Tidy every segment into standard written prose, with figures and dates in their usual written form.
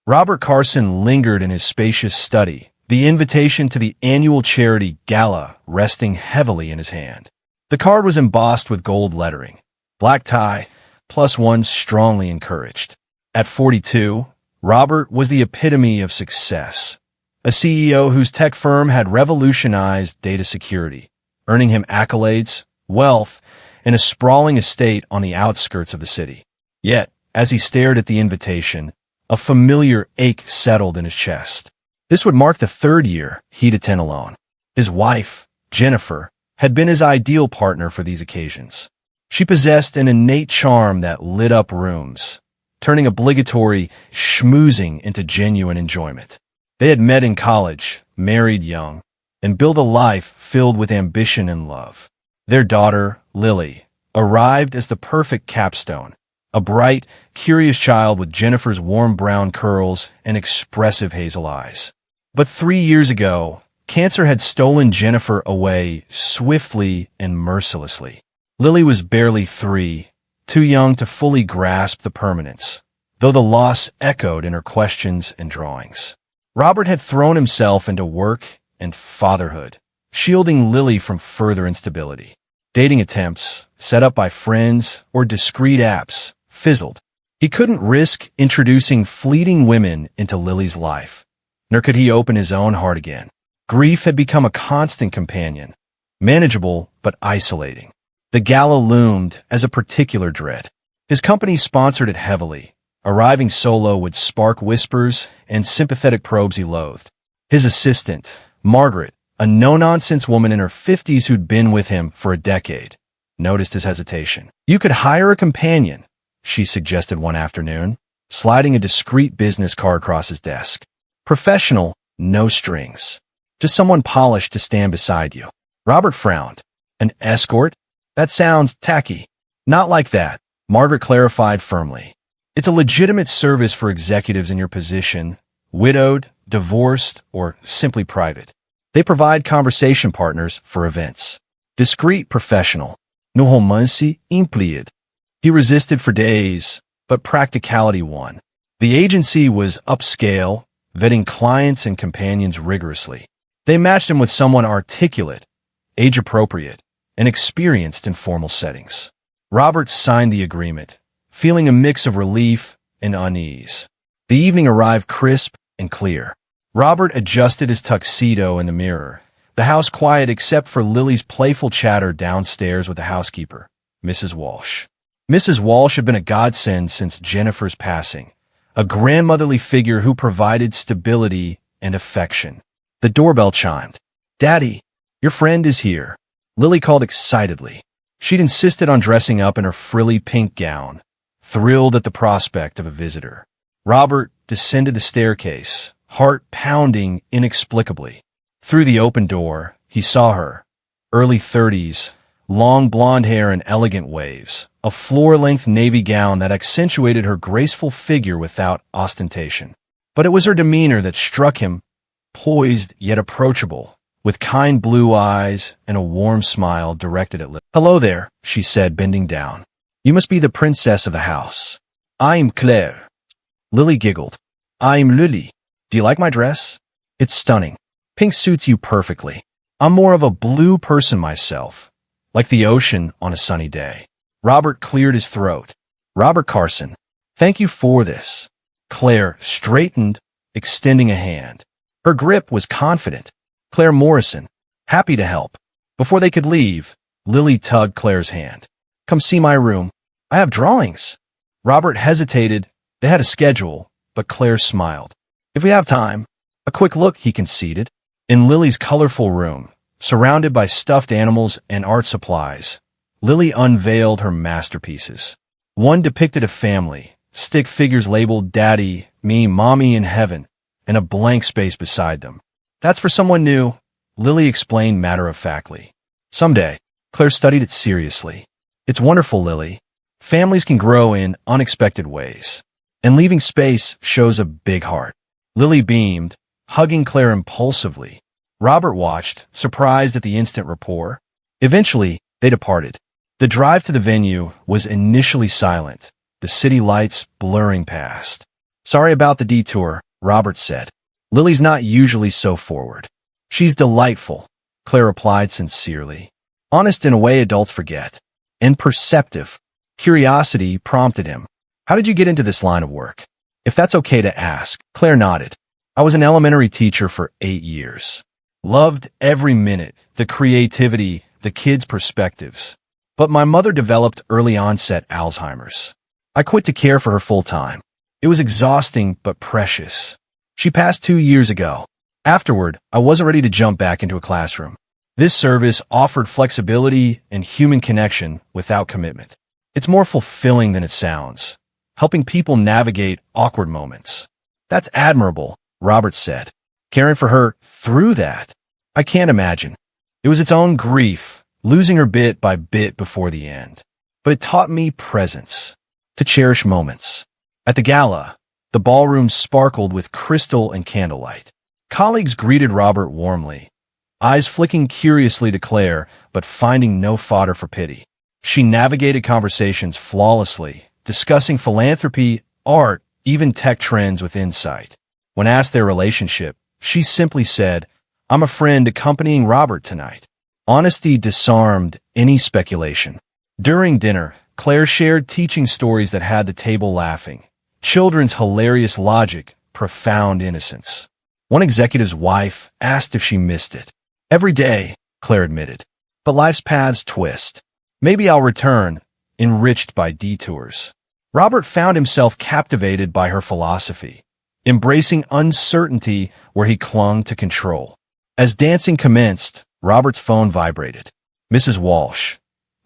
Robert Carson lingered in his spacious study, the invitation to the annual charity gala resting heavily in his hand. The card was embossed with gold lettering. Black tie, +1 strongly encouraged. At 42, Robert was the epitome of success. A CEO whose tech firm had revolutionized data security, earning him accolades, wealth, and a sprawling estate on the outskirts of the city. Yet, as he stared at the invitation, a familiar ache settled in his chest. This would mark the third year he'd attend alone. His wife, Jennifer, had been his ideal partner for these occasions. She possessed an innate charm that lit up rooms, turning obligatory schmoozing into genuine enjoyment. They had met in college, married young, and built a life filled with ambition and love. Their daughter, Lily, arrived as the perfect capstone, a bright, curious child with Jennifer's warm brown curls and expressive hazel eyes. But 3 years ago, cancer had stolen Jennifer away swiftly and mercilessly. Lily was barely 3, too young to fully grasp the permanence, though the loss echoed in her questions and drawings. Robert had thrown himself into work and fatherhood, shielding Lily from further instability. Dating attempts, set up by friends or discreet apps, fizzled. He couldn't risk introducing fleeting women into Lily's life, nor could he open his own heart again. Grief had become a constant companion, manageable but isolating. The gala loomed as a particular dread. His company sponsored it heavily. Arriving solo would spark whispers and sympathetic probes he loathed. His assistant, Margaret, a no-nonsense woman in her 50s who'd been with him for a decade, noticed his hesitation. "You could hire a companion," she suggested one afternoon, sliding a discreet business card across his desk. "Professional, no strings. Just someone polished to stand beside you." Robert frowned. "An escort? That sounds tacky." "Not like that," Margaret clarified firmly. "It's a legitimate service for executives in your position, widowed, divorced, or simply private. They provide conversation partners for events. Discreet professional. No romance implied." He resisted for days, but practicality won. The agency was upscale, vetting clients and companions rigorously. They matched him with someone articulate, age-appropriate, and experienced in formal settings. Robert signed the agreement, feeling a mix of relief and unease. The evening arrived crisp and clear. Robert adjusted his tuxedo in the mirror, the house quiet except for Lily's playful chatter downstairs with the housekeeper, Mrs. Walsh. Mrs. Walsh had been a godsend since Jennifer's passing, a grandmotherly figure who provided stability and affection. The doorbell chimed. "Daddy, your friend is here," Lily called excitedly. She'd insisted on dressing up in her frilly pink gown, thrilled at the prospect of a visitor. Robert descended the staircase, heart pounding inexplicably. Through the open door, he saw her, early 30s, long blonde hair in elegant waves, a floor-length navy gown that accentuated her graceful figure without ostentation. But it was her demeanor that struck him, poised yet approachable, with kind blue eyes and a warm smile directed at Lily. "Hello there," she said, bending down. "You must be the princess of the house." "I'm Claire." Lily giggled. "I'm Lily. Do you like my dress? It's stunning. Pink suits you perfectly. I'm more of a blue person myself, like the ocean on a sunny day." Robert cleared his throat. "Robert Carson, thank you for this." Claire straightened, extending a hand. Her grip was confident. "Claire Morrison, happy to help." Before they could leave, Lily tugged Claire's hand. "Come see my room. I have drawings." Robert hesitated. They had a schedule, but Claire smiled. "If we have time." "A quick look," he conceded. In Lily's colorful room, surrounded by stuffed animals and art supplies, Lily unveiled her masterpieces. One depicted a family, stick figures labeled Daddy, Me, Mommy, and Heaven, and a blank space beside them. "That's for someone new," Lily explained matter-of-factly. "Someday." Claire studied it seriously. "It's wonderful, Lily. Families can grow in unexpected ways, and leaving space shows a big heart." Lily beamed, hugging Claire impulsively. Robert watched, surprised at the instant rapport. Eventually, they departed. The drive to the venue was initially silent, the city lights blurring past. Sorry about the detour, Robert said. Lily's not usually so forward. She's delightful, Claire replied sincerely. Honest in a way adults forget. And perceptive. Curiosity prompted him. How did you get into this line of work? If that's okay to ask, Claire nodded. I was an elementary teacher for 8 years. Loved every minute, the creativity, the kids' perspectives. But my mother developed early onset Alzheimer's. I quit to care for her full time. It was exhausting but precious. She passed 2 years ago. Afterward, I wasn't ready to jump back into a classroom. This service offered flexibility and human connection without commitment. It's more fulfilling than it sounds, helping people navigate awkward moments. That's admirable, Robert said. Caring for her through that. I can't imagine. It was its own grief, losing her bit by bit before the end. But it taught me presence, to cherish moments. At the gala, the ballroom sparkled with crystal and candlelight. Colleagues greeted Robert warmly, eyes flicking curiously to Claire, but finding no fodder for pity. She navigated conversations flawlessly, discussing philanthropy, art, even tech trends with insight. When asked their relationship, she simply said, I'm a friend accompanying Robert tonight. Honesty disarmed any speculation. During dinner, Claire shared teaching stories that had the table laughing. Children's hilarious logic, profound innocence. One executive's wife asked if she missed it. Every day, Claire admitted. But life's paths twist. Maybe I'll return, enriched by detours. Robert found himself captivated by her philosophy, embracing uncertainty where he clung to control. As dancing commenced, Robert's phone vibrated. Mrs. Walsh.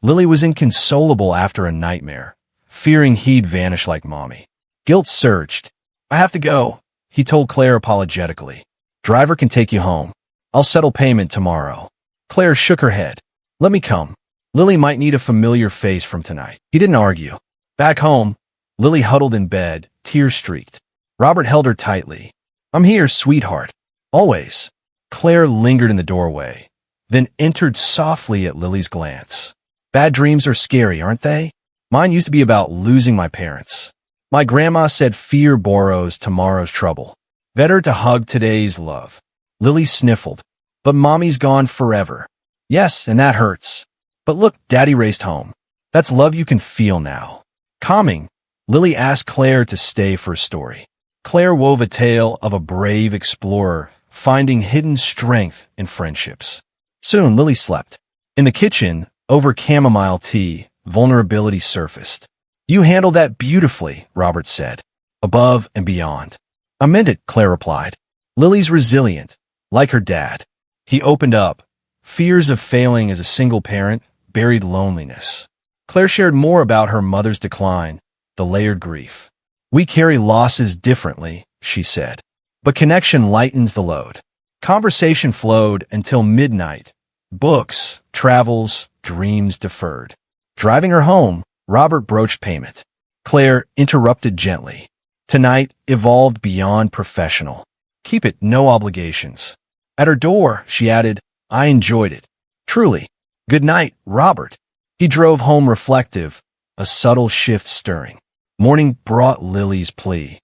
Lily was inconsolable after a nightmare, fearing he'd vanish like mommy. Guilt surged. I have to go, he told Claire apologetically. Driver can take you home. I'll settle payment tomorrow. Claire shook her head. Let me come. Lily might need a familiar face from tonight. He didn't argue. Back home, Lily huddled in bed, tear-streaked. Robert held her tightly. I'm here, sweetheart. Always. Claire lingered in the doorway, then entered softly at Lily's glance. Bad dreams are scary, aren't they? Mine used to be about losing my parents. My grandma said fear borrows tomorrow's trouble. Better to hug today's love. Lily sniffled. But mommy's gone forever. Yes, and that hurts. But look, Daddy raced home. That's love you can feel now. Calming, Lily asked Claire to stay for a story. Claire wove a tale of a brave explorer finding hidden strength in friendships. Soon, Lily slept. In the kitchen, over chamomile tea, vulnerability surfaced. You handled that beautifully, Robert said. Above and beyond. I meant it, Claire replied. Lily's resilient, like her dad. He opened up. Fears of failing as a single parent, buried loneliness. Claire shared more about her mother's decline, the layered grief. We carry losses differently, she said. But connection lightens the load. Conversation flowed until midnight. Books, travels, dreams deferred. Driving her home, Robert broached payment. Claire interrupted gently. Tonight evolved beyond professional. Keep it, no obligations. At her door, she added, I enjoyed it. Truly. Good night, Robert. He drove home reflective, a subtle shift stirring. Morning brought Lily's plea.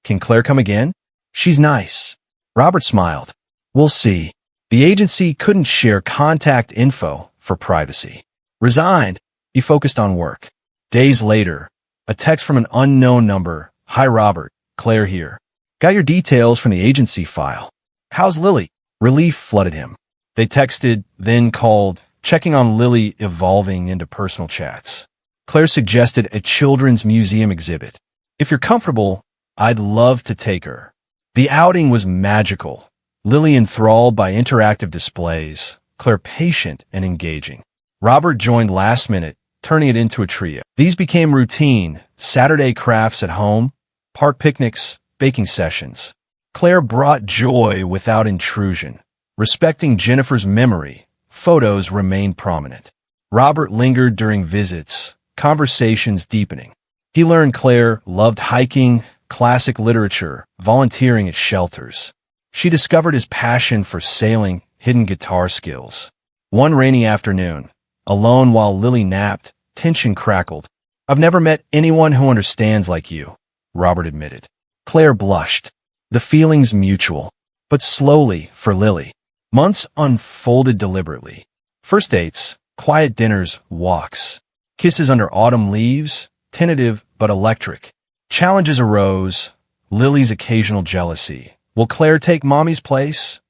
Can Claire come again? She's nice. Robert smiled. We'll see. The agency couldn't share contact info for privacy. Resigned, he focused on work. Days later, a text from an unknown number. Hi, Robert. Claire here. Got your details from the agency file. How's Lily? Relief flooded him. They texted, then called, checking on Lily evolving into personal chats. Claire suggested a children's museum exhibit. If you're comfortable, I'd love to take her. The outing was magical. Lily enthralled by interactive displays, Claire patient and engaging. Robert joined last minute, turning it into a trio. These became routine, Saturday crafts at home, park picnics, baking sessions. Claire brought joy without intrusion. Respecting Jennifer's memory, photos remained prominent. Robert lingered during visits, conversations deepening. He learned Claire loved hiking, classic literature, volunteering at shelters. She discovered his passion for sailing, hidden guitar skills. One rainy afternoon, alone while Lily napped, tension crackled. I've never met anyone who understands like you, Robert admitted. Claire blushed. The feelings mutual. But slowly, for Lily. Months unfolded deliberately. First dates, quiet dinners, walks. Kisses under autumn leaves, tentative but electric. Challenges arose. Lily's occasional jealousy. Will Claire take mommy's place?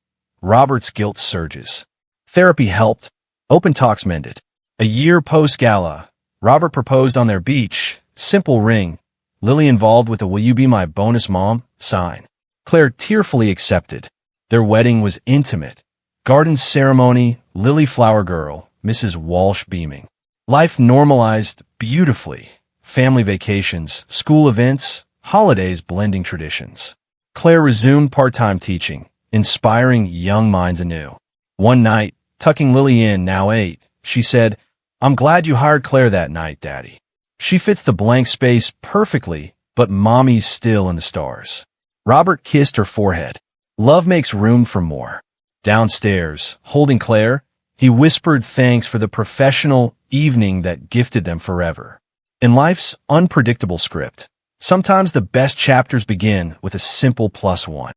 Robert's guilt surges. Therapy helped. Open talks mended. A year post-gala, Robert proposed on their beach. Simple ring. Lily involved with a "will you be my bonus mom" sign. Claire tearfully accepted. Their wedding was intimate. Garden ceremony, Lily flower girl, Mrs. Walsh beaming. Life normalized beautifully. Family vacations, school events, holidays blending traditions. Claire resumed part-time teaching, inspiring young minds anew. One night, tucking Lily in, now 8, she said, "I'm glad you hired Claire that night, Daddy. She fits the blank space perfectly, but mommy's still in the stars." Robert kissed her forehead. Love makes room for more. Downstairs, holding Claire, he whispered thanks for the professional evening that gifted them forever. In life's unpredictable script, sometimes the best chapters begin with a simple +1.